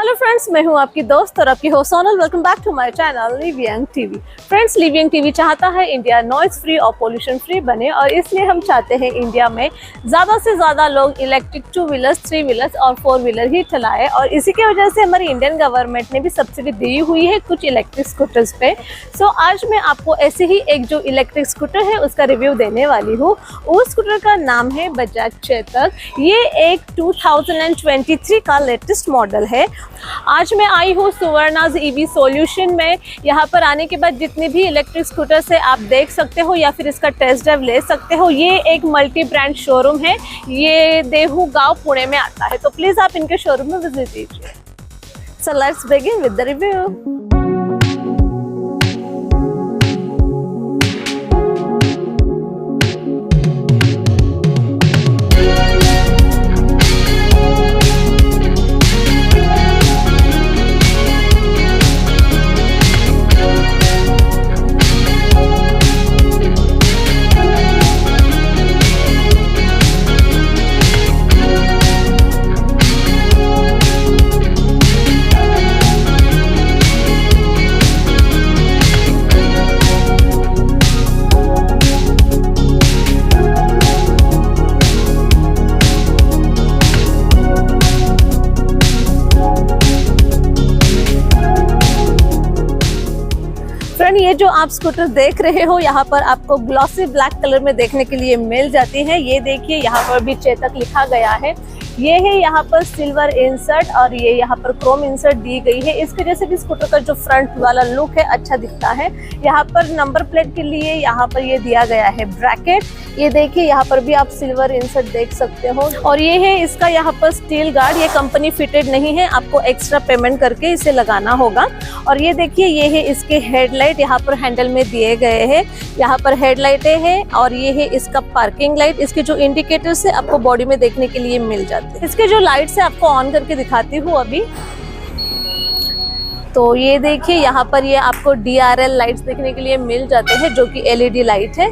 Hello friends, मैं हूं आपकी दोस्त और आपकी host Sonal. Welcome back to my channel Live Young TV. Friends, Live Young TV चाहता है इंडिया नॉइज फ्री और पोल्यूशन फ्री बने, और इसलिए हम चाहते हैं इंडिया में ज़्यादा से ज़्यादा लोग इलेक्ट्रिक 2 व्हीलर्स 3 व्हीलर्स और 4 व्हीलर ही चलाएं। और इसी की वजह से हमारी इंडियन गवर्नमेंट ने भी सब्सिडी दी हुई है कुछ इलेक्ट्रिक स्कूटर्स पे। सो आज मैं आपको ऐसे ही एक जो इलेक्ट्रिक स्कूटर है उसका रिव्यू देने वाली हूँ। उस स्कूटर का नाम है बजाज चेतक। ये एक 2023 का लेटेस्ट मॉडल है। आज मैं आई हूँ सुवर्णाज ईवी सॉल्यूशन में। यहाँ पर आने के बाद जितने भी इलेक्ट्रिक स्कूटर से आप देख सकते हो या फिर इसका टेस्ट ड्राइव ले सकते हो। ये एक मल्टी ब्रांड शोरूम है, ये देहू गांव पुणे में आता है, तो प्लीज आप इनके शोरूम में विजिट कीजिए। So let's begin with the review. ये जो आप स्कूटर देख रहे हो यहाँ पर आपको ग्लॉसी ब्लैक कलर में देखने के लिए मिल जाती है। ये देखिए यहाँ पर भी चेतक लिखा गया है। ये है यहाँ पर सिल्वर इंसर्ट और ये यहाँ पर क्रोम इंसर्ट दी गई है। इस वजह से भी स्कूटर का जो फ्रंट वाला लुक है अच्छा दिखता है। यहाँ पर नंबर प्लेट के लिए यहाँ पर ये दिया गया है ब्रैकेट। ये देखिए यहाँ पर भी आप सिल्वर इंसर्ट देख सकते हो। और ये है इसका यहाँ पर स्टील गार्ड। ये कंपनी फिटेड नहीं है, आपको एक्स्ट्रा पेमेंट करके इसे लगाना होगा। और ये देखिए ये है इसके हेडलाइट, यहाँ पर हैंडल में दिए गए हैं। यहाँ पर हेडलाइटें हैं और ये है इसका पार्किंग लाइट। इसके जो इंडिकेटर्स है आपको बॉडी में देखने के लिए मिल जाते हैं। इसके जो लाइट्स है आपको ऑन करके दिखाती हूँ अभी। तो ये देखिए यहाँ पर ये आपको DRL लाइट्स देखने के लिए मिल जाते हैं जो कि LED लाइट है।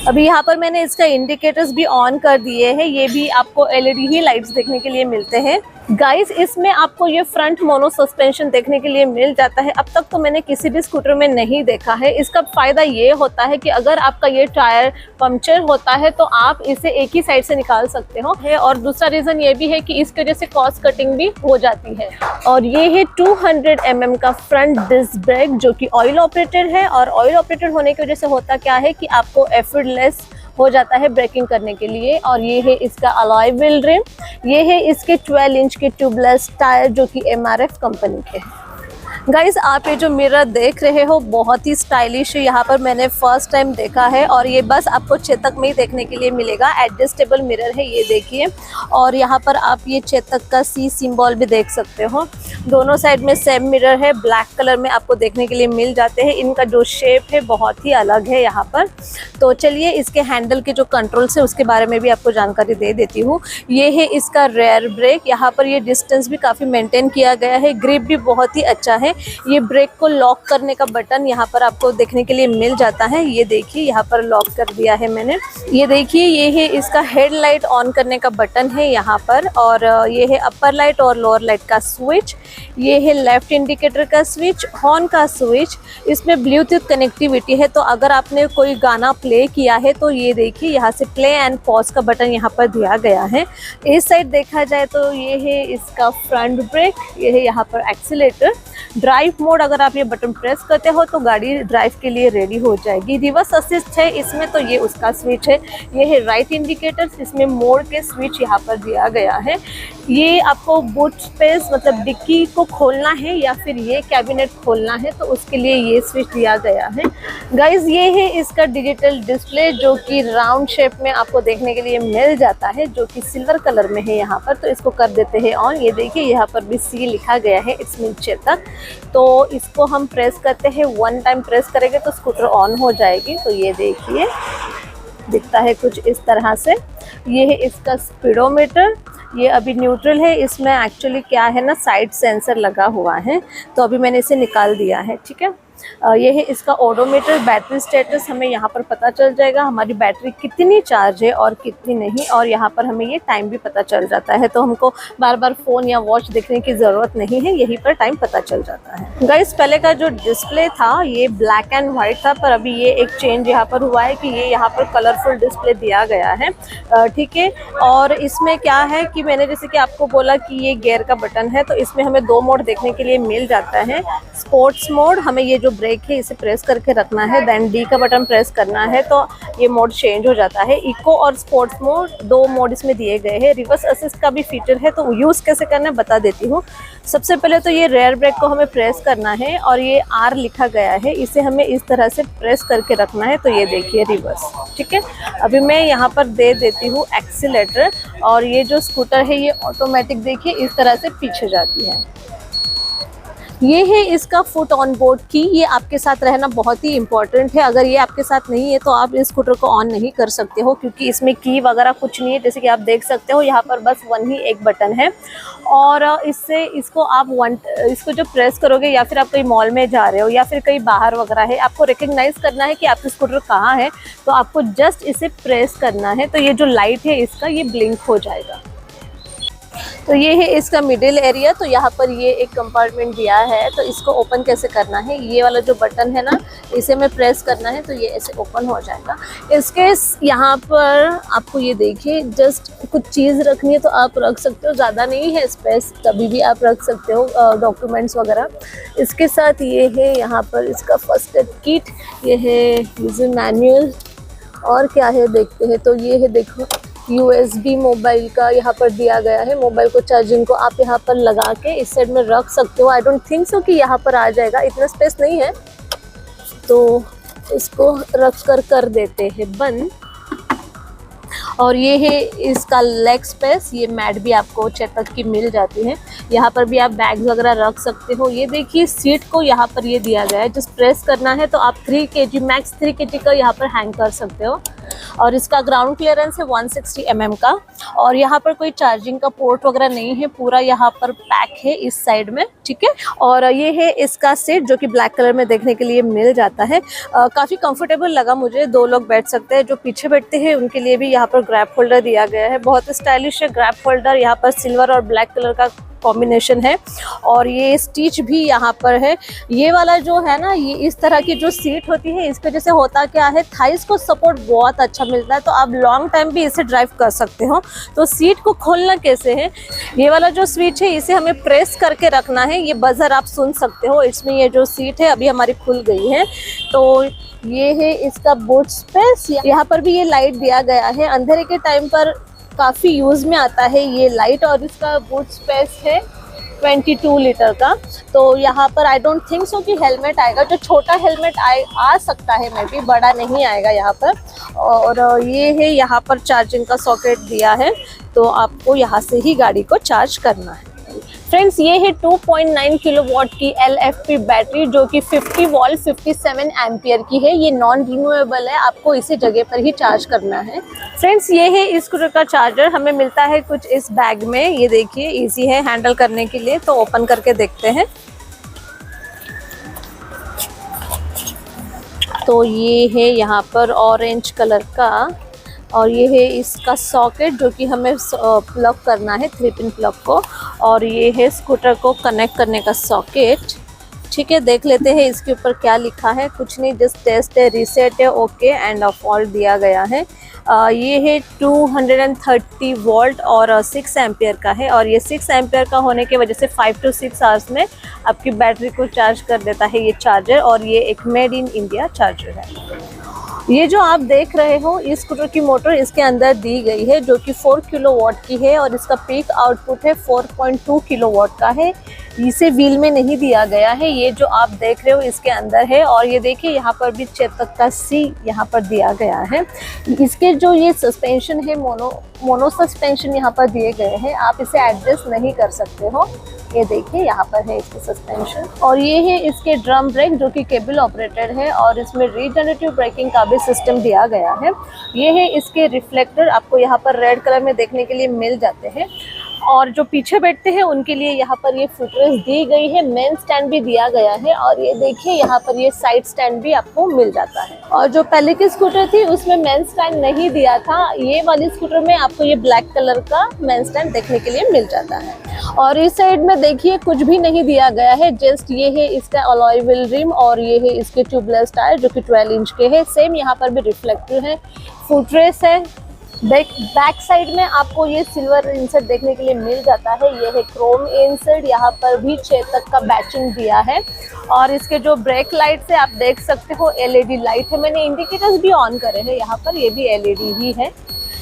अभी यहाँ पर मैंने इसका इंडिकेटर्स भी ऑन कर दिए हैं। ये भी आपको LED ही लाइट्स देखने के लिए मिलते हैं। गाइस, इसमें आपको ये फ्रंट मोनो सस्पेंशन देखने के लिए मिल जाता है। अब तक तो मैंने किसी भी स्कूटर में नहीं देखा है। इसका फायदा ये होता है कि अगर आपका ये टायर पंक्चर होता है तो आप इसे एक ही साइड से निकाल सकते हो। और दूसरा रीजन ये भी है कि इसकी वजह से कॉस्ट कटिंग भी हो जाती है। और ये है 200 mm का फ्रंट डिस्क ब्रेक जो कि ऑयल ऑपरेटेड है। और ऑयल ऑपरेटेड होने की वजह से होता क्या है कि आपको एफर्टलेस हो जाता है ब्रेकिंग करने के लिए। और ये है इसका अलॉय व्हील रिम। ये है इसके 12 इंच के ट्यूबलेस टायर जो कि MRF कंपनी के हैं। गाइस, आप ये जो मिरर देख रहे हो बहुत ही स्टाइलिश है। यहाँ पर मैंने फर्स्ट टाइम देखा है और ये बस आपको चेतक में ही देखने के लिए मिलेगा। एडजस्टेबल मिरर है, ये देखिए। और यहाँ पर आप ये चेतक का C सिंबल भी देख सकते हो। दोनों साइड में सेम मिरर है, ब्लैक कलर में आपको देखने के लिए मिल जाते हैं। इनका जो शेप है बहुत ही अलग है यहाँ पर। तो चलिए इसके हैंडल के जो कंट्रोल्स है उसके बारे में भी आपको जानकारी दे देती हूँ। ये है इसका रेयर ब्रेक। यहाँ पर ये डिस्टेंस भी काफ़ी मेंटेन किया गया है। ग्रिप भी बहुत ही अच्छा है। ये ब्रेक को लॉक करने का बटन यहाँ पर आपको देखने के लिए मिल जाता है। ये देखिए यहाँ पर लॉक कर दिया है मैंने। ये देखिए ये है इसका हेडलाइट ऑन करने का बटन है यहाँ पर। और ये है अपर लाइट और लोअर लाइट का स्विच। ये है लेफ्ट इंडिकेटर का स्विच, हॉर्न का स्विच। इसमें ब्लूटूथ कनेक्टिविटी है, तो अगर आपने कोई गाना प्ले किया है तो ये देखिए यहाँ से प्ले एंड पॉज का बटन यहाँ पर दिया गया है। इस साइड देखा जाए तो ये है इसका फ्रंट ब्रेक। ये है यहाँ पर एक्सीलेटर। ड्राइव मोड, अगर आप ये बटन प्रेस करते हो तो गाड़ी ड्राइव के लिए रेडी हो जाएगी। रिवर्स असिस्ट है इसमें, तो ये उसका स्विच है। ये है राइट इंडिकेटर्स। इसमें मोड के स्विच यहाँ पर दिया गया है। ये आपको बूट स्पेस मतलब डिक्की को खोलना है या फिर ये कैबिनेट खोलना है तो उसके लिए ये स्विच दिया गया है। गाइज, ये है इसका डिजिटल डिस्प्ले जो कि राउंड शेप में आपको देखने के लिए मिल जाता है, जो कि सिल्वर कलर में है यहाँ पर। तो इसको कर देते हैं ऑन। ये देखिए यहाँ पर भी C लिखा गया है, इट्स मीन चेतक। तो इसको हम प्रेस करते हैं, 1 टाइम प्रेस करेंगे तो स्कूटर ऑन हो जाएगी। तो ये देखिए दिखता है कुछ इस तरह से। ये है इसका स्पीडोमीटर। ये अभी न्यूट्रल है। इसमें एक्चुअली क्या है ना, साइड सेंसर लगा हुआ है, तो अभी मैंने इसे निकाल दिया है। ठीक है, ये है इसका ओडोमीटर, बैटरी स्टेटस हमें यहाँ पर पता चल जाएगा, हमारी बैटरी कितनी चार्ज है और कितनी नहीं, और यहाँ पर हमें ये टाइम भी पता चल जाता है। तो हमको बार बार फ़ोन या वॉच देखने की ज़रूरत नहीं है, यहीं पर टाइम पता चल जाता है। गाइस, पहले का जो डिस्प्ले था ये ब्लैक एंड वाइट था, पर अभी ये एक चेंज यहाँ पर हुआ है कि ये यहाँ पर कलरफुल डिस्प्ले दिया गया है। ठीक है, और इसमें क्या है कि मैंने जैसे कि आपको बोला कि ये गियर का बटन है, तो इसमें हमें 2 मोड देखने के लिए मिल जाता है। स्पोर्ट्स मोड, हमें ये जो ब्रेक है इसे प्रेस करके रखना है, देन डी का बटन प्रेस करना है तो ये मोड चेंज हो जाता है। इको और स्पोर्ट्स मोड 2 मोड इसमें दिए गए हैं। रिवर्स असिस्ट का भी फीचर है, तो यूज़ कैसे करना है बता देती हूँ। सबसे पहले तो ये रेयर ब्रेक को हमें प्रेस करना है और ये R लिखा गया है, इसे हमें इस तरह से प्रेस करके रखना है, तो ये देखिए रिवर्स। ठीक है, अभी मैं यहाँ पर दे देती हूँ एक्सीलेटर और ये जो स्कूटर है ये ऑटोमेटिक देखिए इस तरह से पीछे जाती है। ये है इसका फुट ऑन बोर्ड की, ये आपके साथ रहना बहुत ही इम्पोर्टेंट है। अगर ये आपके साथ नहीं है तो आप इस स्कूटर को ऑन नहीं कर सकते हो, क्योंकि इसमें की वगैरह कुछ नहीं है। जैसे कि आप देख सकते हो यहाँ पर बस एक बटन है, और इससे इसको जब प्रेस करोगे या फिर आप कहीं मॉल में जा रहे हो या फिर कहीं बाहर वगैरह है, आपको रिकग्नाइज करना है कि आपका स्कूटर कहाँ है, तो आपको जस्ट इसे प्रेस करना है, तो ये जो लाइट है इसका ये ब्लिंक हो जाएगा। तो ये है इसका मिडिल एरिया, तो यहाँ पर ये एक कंपार्टमेंट दिया है, तो इसको ओपन कैसे करना है, ये वाला जो बटन है ना इसे में प्रेस करना है तो ये ऐसे ओपन हो जाएगा। इसके यहाँ पर आपको ये देखिए जस्ट कुछ चीज़ रखनी है तो आप रख सकते हो, ज़्यादा नहीं है स्पेस, कभी भी आप रख सकते हो डॉक्यूमेंट्स वगैरह। इसके साथ ये है यहाँ पर इसका फर्स्ट एड किट, ये है यूजर मैनुअल, और क्या है देखते हैं। तो ये है देखो USB मोबाइल का यहाँ पर दिया गया है, मोबाइल को चार्जिंग को आप यहाँ पर लगा के इस साइड में रख सकते हो। आई डोंट थिंक सो कि यहाँ पर आ जाएगा, इतना स्पेस नहीं है, तो इसको रख कर देते हैं बंद। और ये है इसका लेग स्पेस, ये मैट भी आपको चेतक की मिल जाती है, यहाँ पर भी आप बैग्स वगैरह रख सकते हो। ये देखिए सीट को यहाँ पर ये दिया गया है, जस्ट प्रेस करना है तो आप 3 kg मैक्स 3 kg का यहाँ पर हैंग कर सकते हो। और इसका ग्राउंड क्लियरेंस है 160 mm का, और यहाँ पर कोई चार्जिंग का पोर्ट वगैरह नहीं है, पूरा यहाँ पर पैक है इस साइड में। ठीक है, और ये है इसका सीट जो कि ब्लैक कलर में देखने के लिए मिल जाता है। काफ़ी कंफर्टेबल लगा मुझे, 2 लोग बैठ सकते हैं। जो पीछे बैठते हैं उनके लिए भी यहाँ पर ग्रैब होल्डर दिया गया है, बहुत स्टाइलिश है ग्रैब होल्डर, यहाँ पर सिल्वर और ब्लैक कलर का कॉम्बिनेशन है, और ये स्टिच भी यहाँ पर है। ये वाला जो है ना, ये इस तरह की जो सीट होती है इस पे जैसे होता क्या है, थाइस को सपोर्ट बहुत अच्छा मिलता है, तो आप लॉन्ग टाइम भी इसे ड्राइव कर सकते हो। तो सीट को खोलना कैसे है, ये वाला जो स्विच है इसे हमें प्रेस करके रखना है, ये बजर आप सुन सकते हो। इसमें ये जो सीट है अभी हमारी खुल गई है, तो ये है इसका बूट स्पेस। यहाँ पर भी ये लाइट दिया गया है, अंधेरे के टाइम पर काफ़ी यूज़ में आता है ये लाइट। और इसका बूट स्पेस है 22 लीटर का, तो यहाँ पर आई डोंट थिंक सो कि हेलमेट आएगा, जो छोटा हेलमेट आ सकता है, मे बी बड़ा नहीं आएगा यहाँ पर। और ये है यहाँ पर चार्जिंग का सॉकेट दिया है, तो आपको यहाँ से ही गाड़ी को चार्ज करना है। फ्रेंड्स, ये है 2.9 किलोवाट की LFP बैटरी, जो कि 50 वोल्ट 57 एम्पियर की है। ये नॉन रिन्यूएबल है, आपको इसी जगह पर ही चार्ज करना है। फ्रेंड्स, ये है इस स्कूटर का चार्जर, हमें मिलता है कुछ इस बैग में। ये देखिए इजी है हैंडल करने के लिए, तो ओपन करके देखते हैं। तो ये है यहाँ पर ऑरेंज कलर का, और ये है इसका सॉकेट जो कि हमें प्लग करना है, 3 पिन प्लग को, और ये है स्कूटर को कनेक्ट करने का सॉकेट। ठीक है, देख लेते हैं इसके ऊपर क्या लिखा है। कुछ नहीं, जस्ट टेस्ट है, रीसेट है, ओके एंड ऑफ ऑल दिया गया है। ये है 230 वोल्ट और 6 एम्पियर का है, और ये 6 एम्पियर का होने की वजह से 5 to 6 आवर्स में आपकी बैटरी को चार्ज कर देता है ये चार्जर, और ये एक मेड इन इंडिया चार्जर है। ये जो आप देख रहे हो इस स्कूटर की मोटर इसके अंदर दी गई है, जो कि 4 किलोवाट की है, और इसका पीक आउटपुट है 4.2 किलोवाट का है। इसे व्हील में नहीं दिया गया है, ये जो आप देख रहे हो इसके अंदर है। और ये देखिए यहाँ पर भी चेतक का C यहाँ पर दिया गया है। इसके जो ये सस्पेंशन है, मोनो सस्पेंशन यहाँ पर दिए गए हैं, आप इसे एडजस्ट नहीं कर सकते हो। ये देखिए यहाँ पर है इसकी सस्पेंशन, और ये है इसके ड्रम ब्रेक जो कि केबल ऑपरेटेड है, और इसमें रीजनरेटिव ब्रेकिंग का भी सिस्टम दिया गया है। ये है इसके रिफ्लेक्टर, आपको यहाँ पर रेड कलर में देखने के लिए मिल जाते हैं। और जो पीछे बैठते हैं उनके लिए यहाँ पर ये फुटरेस्ट दी गई है, मेन स्टैंड भी दिया गया है और ये देखिए यहाँ पर ये साइड स्टैंड भी आपको मिल जाता है। और जो पहले की स्कूटर थी उसमें मेन स्टैंड नहीं दिया था, ये वाली स्कूटर में आपको ये ब्लैक कलर का मेन स्टैंड देखने के लिए मिल जाता है। और इस साइड में देखिए कुछ भी नहीं दिया गया है, जस्ट ये है इसका अलॉय व्हील रिम और ये है इसके ट्यूबलेस टायर जो कि 12 इंच के है। सेम यहाँ पर भी रिफ्लेक्टिव है, फुटरेस्ट है। बैक साइड में आपको ये सिल्वर इंसर्ट देखने के लिए मिल जाता है, ये है क्रोम इंसर्ट। यहाँ पर भी 6 तक का बैचिंग दिया है और इसके जो ब्रेक लाइट्स है आप देख सकते हो एलईडी लाइट है। मैंने इंडिकेटर्स भी ऑन करे हैं यहाँ पर, ये भी एलईडी ही है।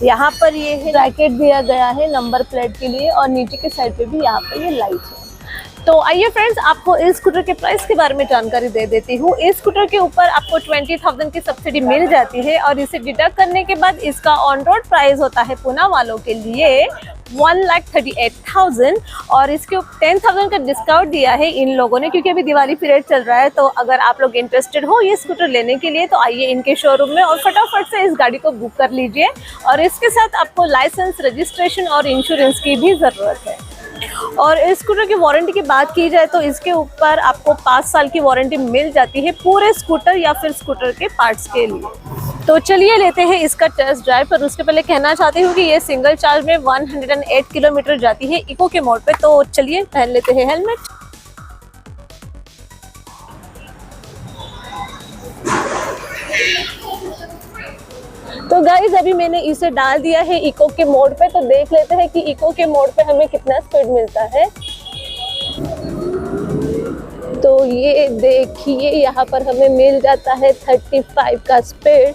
यहाँ पर ये है ब्रैकेट दिया गया है नंबर प्लेट के लिए और नीचे के साइड पे भी यहाँ पर ये लाइट है। तो आइए फ्रेंड्स, आपको इस स्कूटर के प्राइस के बारे में जानकारी दे देती हूँ। इस स्कूटर के ऊपर आपको 20,000 की सब्सिडी मिल जाती है और इसे डिडक्ट करने के बाद इसका ऑन रोड प्राइस होता है पुणे वालों के लिए 1,38,000 और इसके 10,000 का डिस्काउंट दिया है इन लोगों ने, क्योंकि अभी दिवाली पीरियड चल रहा है। तो अगर आप लोग इंटरेस्टेड हो ये स्कूटर लेने के लिए तो आइए इनके शोरूम में और फटाफट से इस गाड़ी को बुक कर लीजिए। और इसके साथ आपको लाइसेंस, रजिस्ट्रेशन और इंश्योरेंस की भी ज़रूरत है। और इस स्कूटर की वारंटी की बात की जाए तो इसके ऊपर आपको 5 साल की वारंटी मिल जाती है पूरे स्कूटर या फिर स्कूटर के पार्ट्स के लिए। तो चलिए लेते हैं इसका टेस्ट ड्राइव। पर उसके पहले कहना चाहती हूँ कि ये सिंगल चार्ज में 108 किलोमीटर जाती है इको के मोड पे। तो चलिए पहन लेते हैं हेलमेट। तो गाइज अभी मैंने इसे डाल दिया है इको के मोड पे, तो देख लेते हैं कि इको के मोड पे हमें कितना स्पीड मिलता है। तो ये देखिए यहाँ पर हमें मिल जाता है 35 का स्पीड।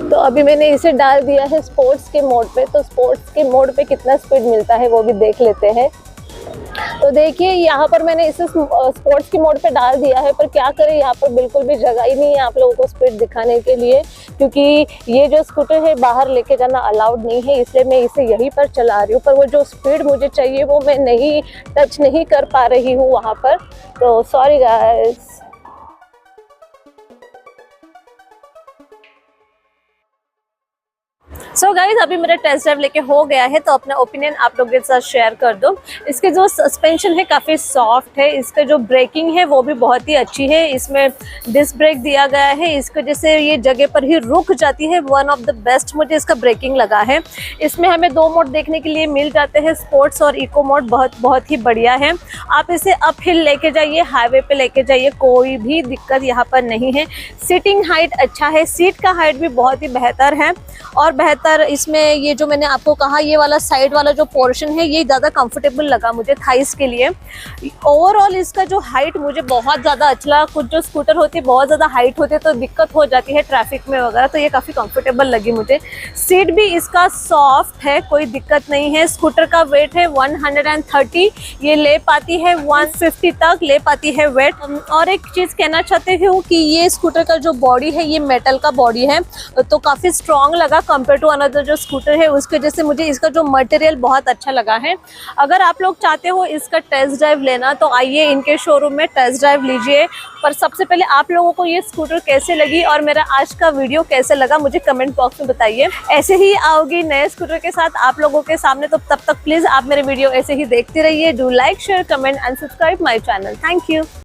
तो अभी मैंने इसे डाल दिया है स्पोर्ट्स के मोड पे, तो स्पोर्ट्स के मोड पे कितना स्पीड मिलता है वो भी देख लेते हैं। तो देखिए यहाँ पर मैंने इसे स्पोर्ट्स की मोड पे डाल दिया है, पर क्या करें यहाँ पर बिल्कुल भी जगह ही नहीं है आप लोगों को स्पीड दिखाने के लिए, क्योंकि ये जो स्कूटर है बाहर लेके जाना अलाउड नहीं है, इसलिए मैं इसे यहीं पर चला रही हूँ। पर वो जो स्पीड मुझे चाहिए वो मैं नहीं टच नहीं कर पा रही हूँ वहाँ पर, तो सॉरी गाइस। सो गाइज अभी मेरा टेस्ट ड्राइव लेके हो गया है, तो अपना ओपिनियन आप लोगों के साथ शेयर कर दो। इसके जो सस्पेंशन है काफ़ी सॉफ्ट है, इसका जो ब्रेकिंग है वो भी बहुत ही अच्छी है। इसमें डिस्क ब्रेक दिया गया है, इसको जैसे ये जगह पर ही रुक जाती है, वन ऑफ द बेस्ट मुझे इसका ब्रेकिंग लगा है। इसमें हमें 2 मोड देखने के लिए मिल जाते हैं, स्पोर्ट्स और इको मोड। बहुत ही बढ़िया है। आप इसे अप हिल लेके जाइए, हाईवे पे लेके जाइए, कोई भी दिक्कत यहाँ पर नहीं है। सीटिंग हाइट अच्छा है, सीट का हाइट भी बहुत ही बेहतर है और बेहतर इसमें ये जो मैंने आपको कहा ये वाला साइड वाला जो पोर्शन है ये ज़्यादा कंफर्टेबल लगा मुझे थाइस के लिए। ओवरऑल इसका जो हाइट मुझे बहुत ज़्यादा अच्छा लगा। कुछ जो स्कूटर होती है बहुत ज़्यादा हाइट होती है तो दिक्कत हो जाती है ट्रैफिक में वगैरह, तो ये काफ़ी कंफर्टेबल लगी मुझे। सीट भी इसका सॉफ्ट है, कोई दिक्कत नहीं है। स्कूटर का वेट है 130, ये ले पाती है 150 तक ले पाती है वेट। और एक चीज़ कहना चाहते हूँ कि ये स्कूटर का जो बॉडी है ये मेटल का बॉडी है, तो काफ़ी स्ट्रॉन्ग लगा कंपेयर टू अनदर जो स्कूटर है उसके वजह से मुझे इसका जो मटेरियल बहुत अच्छा लगा है। अगर आप लोग चाहते हो इसका टेस्ट ड्राइव लेना तो आइए इनके शोरूम में टेस्ट ड्राइव लीजिए। पर सबसे पहले आप लोगों को ये स्कूटर कैसे लगी और मेरा आज का वीडियो कैसे लगा मुझे कमेंट बॉक्स में बताइए। ऐसे ही आओगी नए स्कूटर के साथ आप लोगों के सामने, तो तब तक प्लीज आप मेरे वीडियो ऐसे ही देखते रहिए। Do like, share, comment and subscribe my channel. Thank you.